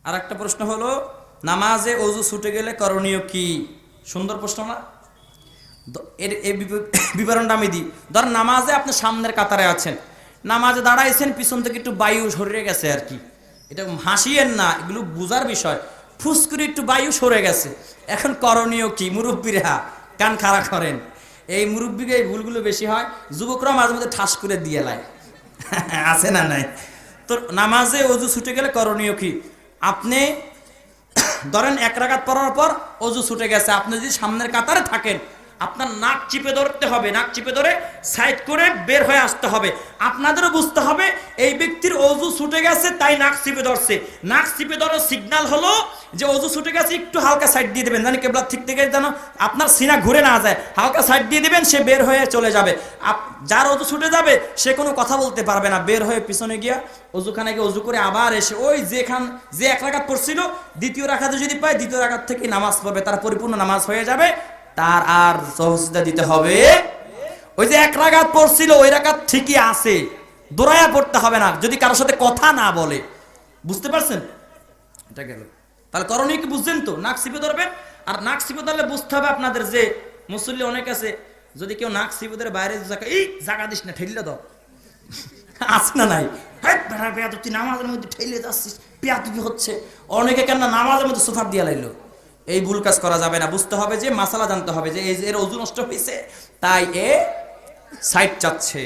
আর একটা প্রশ্ন হলো, নামাজে অজু ছুটে গেলে করণীয় কি? সুন্দর প্রশ্ন না? এর এই বিবরণটা আমি দিই। ধর নামাজে আপনি সামনের কাতারে আছেন, নামাজে দাঁড়াইছেন, পিছন থেকে একটু বায়ু সরে গেছে আর কি, এটা হাসিয়েন না, এগুলো বুঝার বিষয়। ফুস করে একটু বায়ু সরে গেছে, এখন করণীয় কি? মুরব্বীরা কান খাড়া করেন, এই মুরব্বীকে এই ভুলগুলো বেশি হয়, যুবকরা মাঝে মধ্যে ঠাস করে দিয়ে লাই আছে না নাই? তো নামাজে অজু ছুটে গেলে করণীয় কি? আপনি ধরেন এক রাকাত পড়ার পর অজু ছুটে গেছে, আপনি যদি সামনের কাতারে থাকেন, আপনার নাক চিপে ধরতে হবে, নাক চিপে ধরে সাইড করে বের হয়ে আসতে হবে। আপনাদেরও বুঝতে হবে এই ব্যক্তির অজু ছুটে গেছে, তাই নাক চিপে ধরছে। নাক চিপে ধরার সিগন্যাল হলো যে অজু ছুটে গেছে, একটু হালকা সাইড দিয়ে দেবেন, জানি কেবলার ঠিক থেকে যেন আপনার সিনা ঘুরে না যায়, হালকা সাইড দিয়ে দেবেন, সে বের হয়ে চলে যাবে। যার অজু ছুটে যাবে সে কোনো কথা বলতে পারবে না, বের হয়ে পিছনে গিয়া অজুখানে গিয়ে অজু করে আবার এসে ওই যে এক রাকাত পড়ছিল, দ্বিতীয় রাকাতে যদি পায় দ্বিতীয় রাকাত থেকে নামাজ পড়বে, তার পরিপূর্ণ নামাজ হয়ে যাবে, তার আর সহজতা দিতে হবে। ওই যে এক রাকাত পড়ছিল ওই রাকাত ঠিকই আছে, দৌড়াইয়া পড়তে হবে না, যদি কারোর সাথে কথা না বলে। বুঝতে পারছেন? এটা গেল। তাহলে করণীয় কি বুঝছেন তো? নাক চিপে ধরবেন। আর নাক চিপে ধরলে বুঝতে হবে আপনাদের যে মুসল্লি অনেক আছে, যদি কেউ নাক চিপে ধরে বাইরে এই জায়গা দিস না, ঠেললে দাও আছে না নাই? তুই নামাজের মধ্যে ঠেলে যাচ্ছিস, পেয়াতুকি হচ্ছে। অনেকে কেন নামাজের মধ্যে সোফার দিয়া লাইলো। এই ভুল কাজ করা যাবে না। বুঝতে হবে যে মাসালা জানতে হবে যে এর অজু নষ্ট হয়েছে, তাই এ সাইড চাচ্ছে।